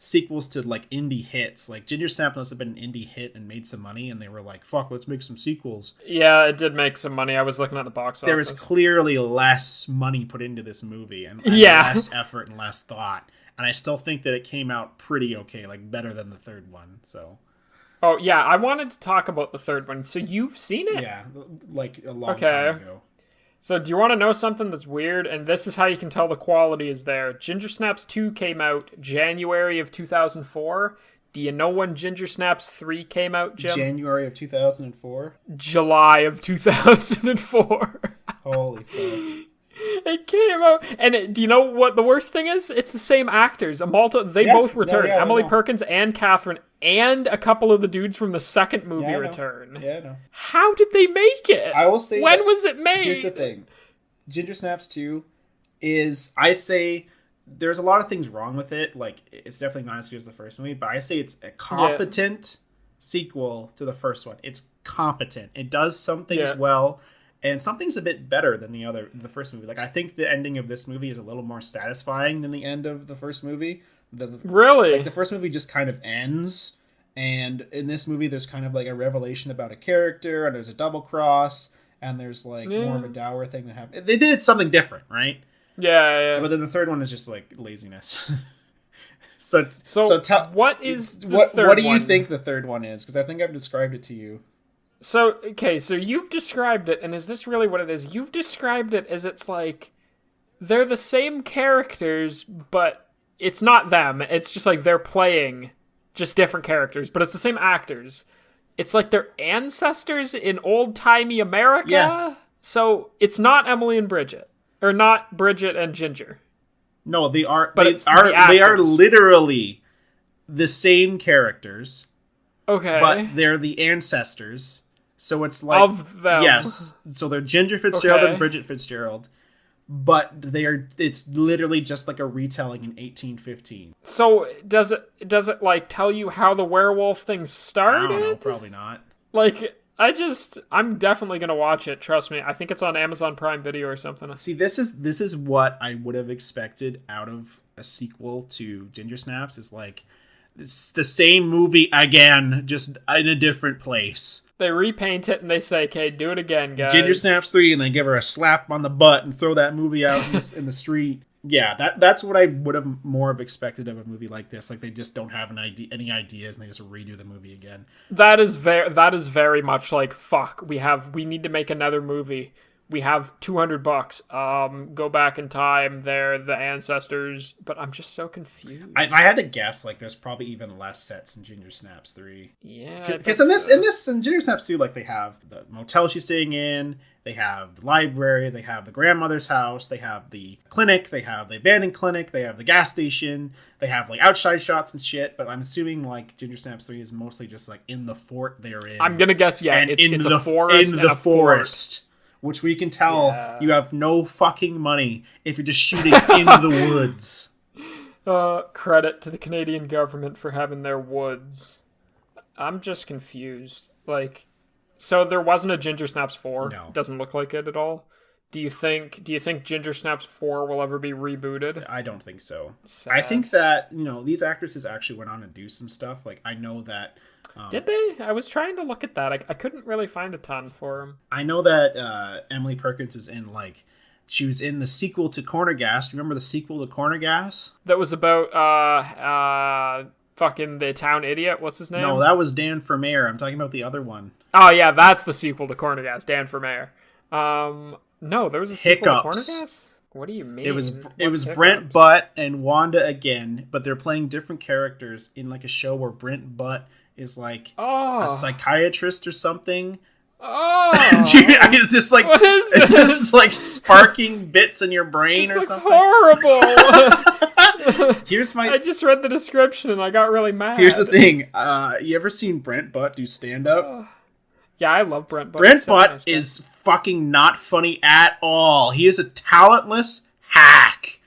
sequels to like indie hits, like Ginger Snap must have been an indie hit and made some money, and they were like, fuck, let's make some sequels. Yeah, it did make some money. I was looking at the box office. There was clearly less money put into this movie and less effort and less thought, and I still think that it came out pretty okay, like better than the third one. So I wanted to talk about the third one. So you've seen it? Yeah, like a long time ago. So do you want to know something that's weird? And this is how you can tell the quality is there. Ginger Snaps 2 came out January of 2004. Do you know when Ginger Snaps 3 came out, Jim? January of 2004? July of 2004. Holy fuck. It came out, and do you know what the worst thing is? It's the same actors. They both return. Emily Perkins and Catherine, and a couple of the dudes from the second movie return. Yeah, I know. How did they make it? I will say, when was it made? Here's the thing. Ginger Snaps 2 is, I'd say, there's a lot of things wrong with it. Like, it's definitely not as good as the first movie, but I say it's a competent sequel to the first one. It's competent. It does some things well. And something's a bit better than the first movie. Like, I think the ending of this movie is a little more satisfying than the end of the first movie. Really? Like, the first movie just kind of ends, and in this movie there's kind of like a revelation about a character, and there's a double cross, and there's like more of a dour thing that happened. They did something different, right? Yeah. But then the third one is just like laziness. So tell what is the what third do you one? think the third one is? Because I think I've described it to you. So you've described it, and is this really what it is? You've described it as it's like, they're the same characters, but it's not them. It's just like they're playing just different characters, but it's the same actors. It's like their ancestors in old-timey America? Yes. So it's not Emily and Bridget. Or not Bridget and Ginger. No, they are, but they are literally the same characters. Okay. But they're the ancestors. So it's like, of them. Yes. So they're Ginger Fitzgerald and Bridget Fitzgerald, but it's literally just like a retelling in 1815. So does it like tell you how the werewolf thing started? I don't know, probably not. Like, I'm definitely gonna watch it. Trust me. I think it's on Amazon Prime Video or something. See, this is what I would have expected out of a sequel to Ginger Snaps. Is like it's the same movie again, just in a different place. They repaint it and they say, "Okay, do it again, guys." Ginger Snaps 3, and they give her a slap on the butt and throw that movie out in the street. Yeah, that's what I would have more have expected of a movie like this. Like they just don't have any ideas, and they just redo the movie again. That is very much like, fuck. We need to make another movie. We have $200. Go back in time. They're the ancestors, but I'm just so confused. I had to guess like there's probably even less sets in Ginger Snaps 3. Yeah, because in Ginger Snaps 2, like they have the motel she's staying in, they have the library, they have the grandmother's house, they have the clinic, they have the abandoned clinic, they have the gas station, they have like outside shots and shit. But I'm assuming like Ginger Snaps 3 is mostly just like in the fort they're in. I'm gonna guess and it's a forest in and the a forest. Which we can tell you have no fucking money if you're just shooting in the woods. Credit to the Canadian government for having their woods. I'm just confused. Like, so there wasn't a Ginger Snaps 4? No. Doesn't look like it at all. Do you think Ginger Snaps 4 will ever be rebooted? I don't think so. Sad. I think that, these actresses actually went on to do some stuff. Like, I know that... Did they? I was trying to look at that. I couldn't really find a ton for them. I know that Emily Perkins was in, like... She was in the sequel to Corner Gas. Do you remember the sequel to Corner Gas? That was about, fucking the town idiot. What's his name? No, that was Dan for Mayor. I'm talking about the other one. Oh, yeah, that's the sequel to Corner Gas. Dan for Mayor. No, there was a sequel to Corner Gas? What do you mean? It was Hiccups? Brent Butt and Wanda again, but they're playing different characters in like a show where Brent Butt is like a psychiatrist or something. Oh, is this like what is this? This like sparking bits in your brain this or looks something? Horrible. I just read the description and I got really mad. Here's the thing. You ever seen Brent Butt do stand up? Yeah, I love Brent Butt. Brent Butt is fucking not funny at all. He is a talentless hack.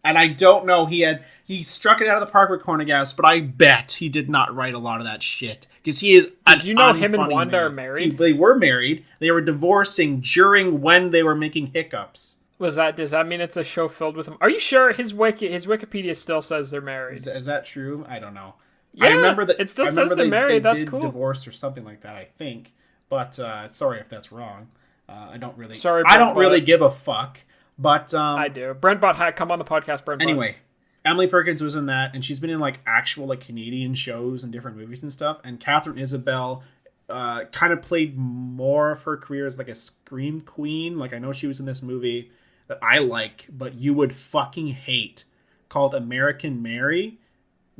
And I don't know, he struck it out of the park with Corner Gas, but I bet he did not write a lot of that shit. Because he is Did you know him and Wanda are married? They were married. They were divorcing during when they were making Hiccups. Does that mean it's a show filled with them? Are you sure his Wikipedia still says they're married? Is that true? I don't know. Yeah, I remember that it still says they're married. That's cool. Divorced or something like that, I think. But sorry if that's wrong. I don't really. Sorry, I don't really give a fuck. But I do. Brent Butt had come on the podcast. Brent Butt. Anyway, Emily Perkins was in that, and she's been in like actual like Canadian shows and different movies and stuff. And Catherine Isabelle kind of played more of her career as like a scream queen. Like I know she was in this movie that I like, but you would fucking hate, called American Mary.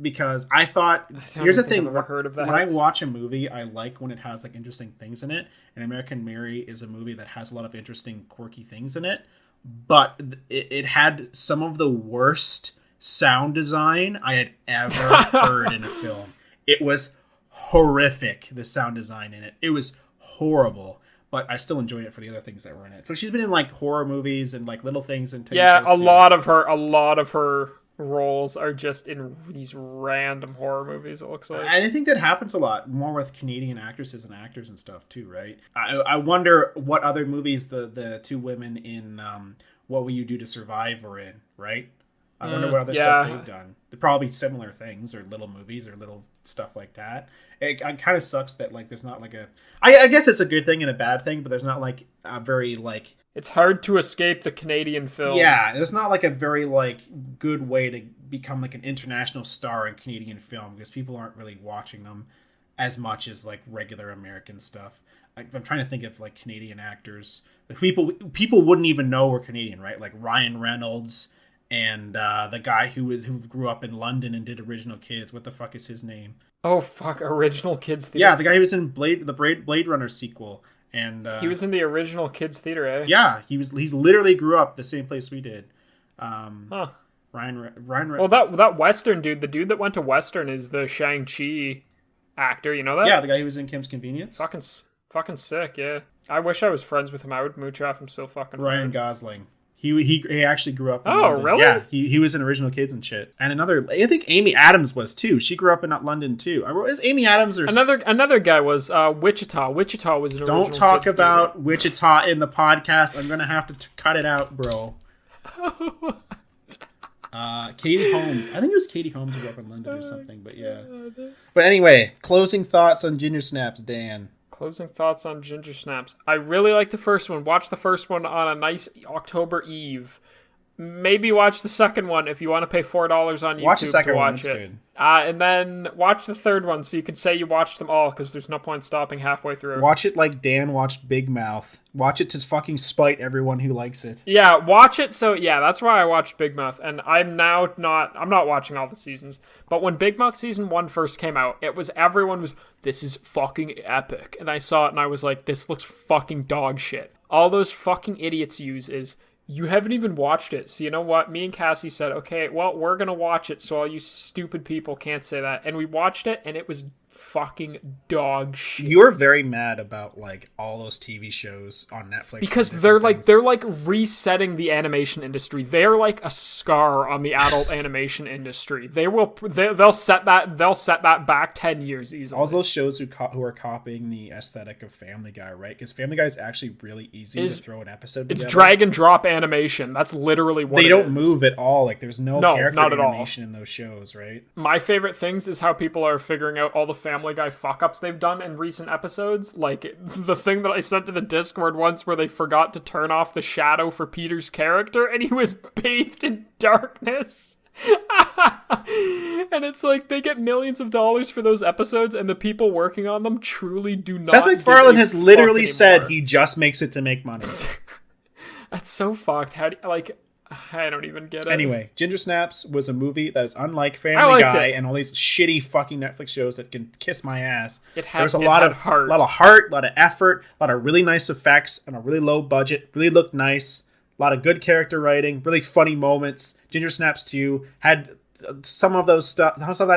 Because I thought, here's the thing, I've ever heard of that. When I watch a movie, I like when it has like interesting things in it. And American Mary is a movie that has a lot of interesting, quirky things in it. But it had some of the worst sound design I had ever heard in a film. It was horrific, the sound design in it. It was horrible. But I still enjoyed it for the other things that were in it. So she's been in like horror movies and like little things and TV shows a lot of her roles are just in these random horror movies, it looks like. And I think that happens a lot more with Canadian actresses and actors and stuff too, right? I wonder what other movies the two women in What Will You Do to Survive were in, right? I wonder what other stuff they've done. They're probably similar things or little movies or little stuff like that. It kind of sucks that like there's not like a... I guess it's a good thing and a bad thing, but there's not like a very like... It's hard to escape the Canadian film. Yeah, there's not like a very like good way to become like an international star in Canadian film because people aren't really watching them as much as like regular American stuff. I'm trying to think of like Canadian actors. Like, people wouldn't even know we're Canadian, right? Like Ryan Reynolds and the guy who grew up in London and did Original Kids. What the fuck is his name? Oh fuck, Original Kids Theater. Yeah, the guy who was in Blade Runner sequel. And he was in the Original Kids Theater, eh? Yeah, he's literally grew up the same place we did. Ryan. Well, that Western dude, the dude that went to Western, is the Shang-Chi actor. You know that? Yeah, the guy who was in Kim's Convenience. Fucking sick. Yeah. I wish I was friends with him. I would mooch off him so fucking. Ryan hard. Gosling. He actually grew up in Oh, London. really? Yeah, he was in Original Kids and shit. And I think Amy Adams was too. She grew up in London too. Is Amy Adams or Another guy was Wichita. Wichita was an original. Don't talk Kids about Wichita in the podcast. I'm gonna have to cut it out, bro. Katie Holmes. I think it was Katie Holmes who grew up in London or something, but yeah. But anyway, closing thoughts on Ginger Snaps, Dan. Closing thoughts on Ginger Snaps. I really like the first one. Watch the first one on a nice October Eve. Maybe watch the second one if you want to pay $4 on YouTube Watch the second to one. watch That's it. good. And then watch the third one so you can say you watched them all because there's no point stopping halfway through. Watch it like Dan watched Big Mouth. Watch it to fucking spite everyone who likes it. Yeah, watch it. So yeah, that's why I watched Big Mouth, and I'm not watching all the seasons. But when Big Mouth season 1 first came out, everyone was, this is fucking epic, and I saw it and I was like, this looks fucking dog shit. All those fucking idiots use is, you haven't even watched it, so you know what? Me and Cassie said, okay, well, we're gonna watch it, so all you stupid people can't say that. And we watched it, and it was fucking dog shit. You're very mad about like all those TV shows on Netflix Because they're like resetting the animation industry. They're like a scar on the adult animation industry. They'll set that back 10 years easily. all those shows who are copying the aesthetic of Family Guy, right? Because Family Guy is actually really easy to throw an episode together. It's drag and drop animation. That's literally what they it don't is. move at all. Like there's no character not at all. animation in those shows, right? My favorite things is how people are figuring out all the Family Guy fuck-ups they've done in recent episodes. Like, the thing that I sent to the Discord once where they forgot to turn off the shadow for Peter's character, and he was bathed in darkness. And it's like, they get millions of dollars for those episodes, and the people working on them truly do not Seth give MacFarlane a has fuck literally said anymore. he just makes it to make money. That's so fucked. How do you, like... I don't even get it. Anyway, Ginger Snaps was a movie that is unlike I Family liked Guy it. and all these shitty fucking Netflix shows that can kiss my ass. It had- there was a it lot had of heart. a lot of effort, a lot of really nice effects, and a really low budget. Really looked nice. A lot of good character writing, really funny moments. Ginger Snaps 2 had some of that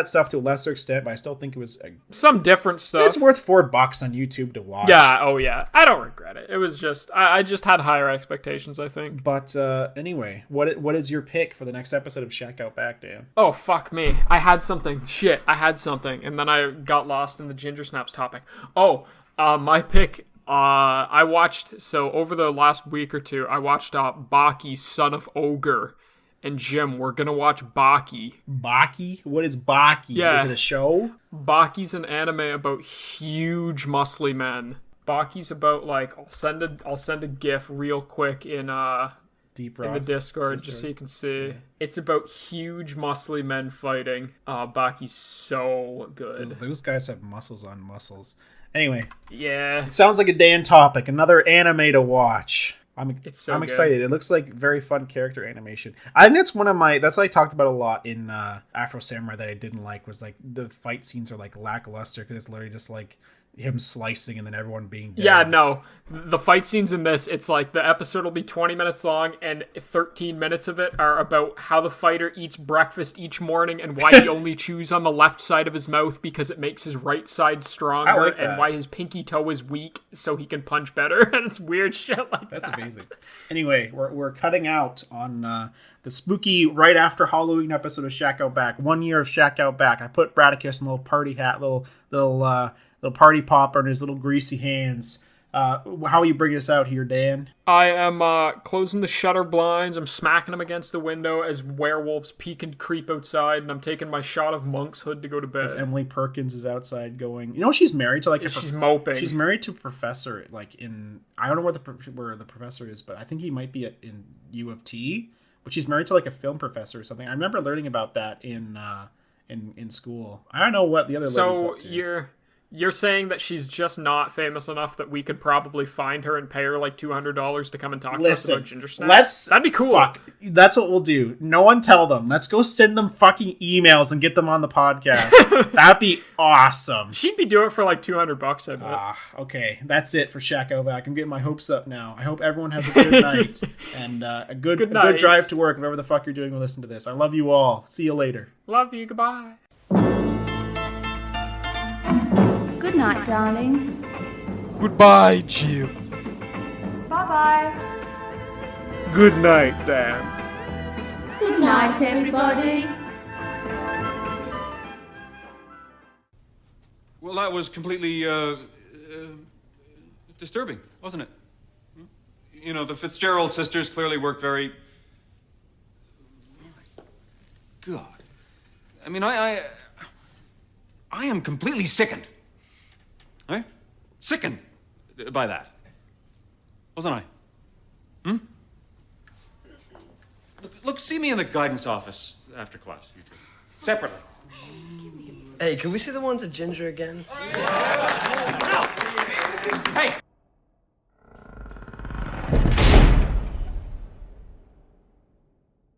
stuff to a lesser extent, but I still think it was. Some different stuff. It's worth $4 on YouTube to watch. Yeah, oh yeah. I don't regret it. It was just, I just had higher expectations, I think. But anyway, what is your pick for the next episode of Shack Out Back, Dan? Oh, fuck me. I had something. Shit, I had something. And then I got lost in the Ginger Snaps topic. Oh, my pick, I watched, so over the last week or two, I watched Baki, Son of Ogre. And Jim, we're gonna watch Baki. Baki? What is Baki? Yeah. Is it a show? Baki's an anime about huge muscly men. Baki's about like I'll send a GIF real quick in Deep in Rock. the Discord just so you can see. It's about huge muscly men fighting. Baki's so good. Those guys have muscles on muscles. Anyway, Yeah. it sounds like a Dan topic. Another anime to watch. I'm so I'm good. excited. It looks like very fun character animation. I think that's that's what I talked about a lot in Afro Samurai that I didn't like was like the fight scenes are like lackluster because it's literally just like him slicing and then everyone being dead. Yeah, no. The fight scenes in this, it's like the episode will be 20 minutes long and 13 minutes of it are about how the fighter eats breakfast each morning and why he only chews on the left side of his mouth because it makes his right side stronger, I like and that. why his pinky toe is weak so he can punch better. And it's weird shit like That's that. amazing. Anyway, we're cutting out on the spooky right after Halloween episode of Shack Out Back. 1 year of Shack Out Back. I put Bradicus in a little party hat, little party popper in his little greasy hands. How are you bringing us out here, Dan? I am closing the shutter blinds. I'm smacking them against the window as werewolves peek and creep outside, and I'm taking my shot of Monk's hood to go to bed. As Emily Perkins is outside going, you know, she's married to like a She's moping. She's married to a professor, like in I don't know where the professor is, but I think he might be in U of T. But she's married to like a film professor or something. I remember learning about that in school. I don't know what the other lady's So up to. you're saying that she's just not famous enough that we could probably find her and pay her like $200 to come and talk to us Listen, about Ginger Snaps? That'd be cool. Fuck, that's what we'll do. No one tell them. Let's go send them fucking emails and get them on the podcast. That'd be awesome. She'd be doing it for like $200, I bet. Okay, that's it for Shack Out Back. I'm getting my hopes up now. I hope everyone has a good night and a good night. drive to work, whatever the fuck you're doing to listen to this. I love you all. See you later. Love you. Goodbye. Good night, darling. Goodbye, Jim. Bye-bye. Good night, Dan. Good night, everybody. Well, that was completely, disturbing, wasn't it? You know, the Fitzgerald sisters clearly worked very... God. I mean, I am completely sickened. Right? Sickened by that. Wasn't I? Look, see me in the guidance office after class, you two. Separately. Hey, can we see the ones at Ginger again?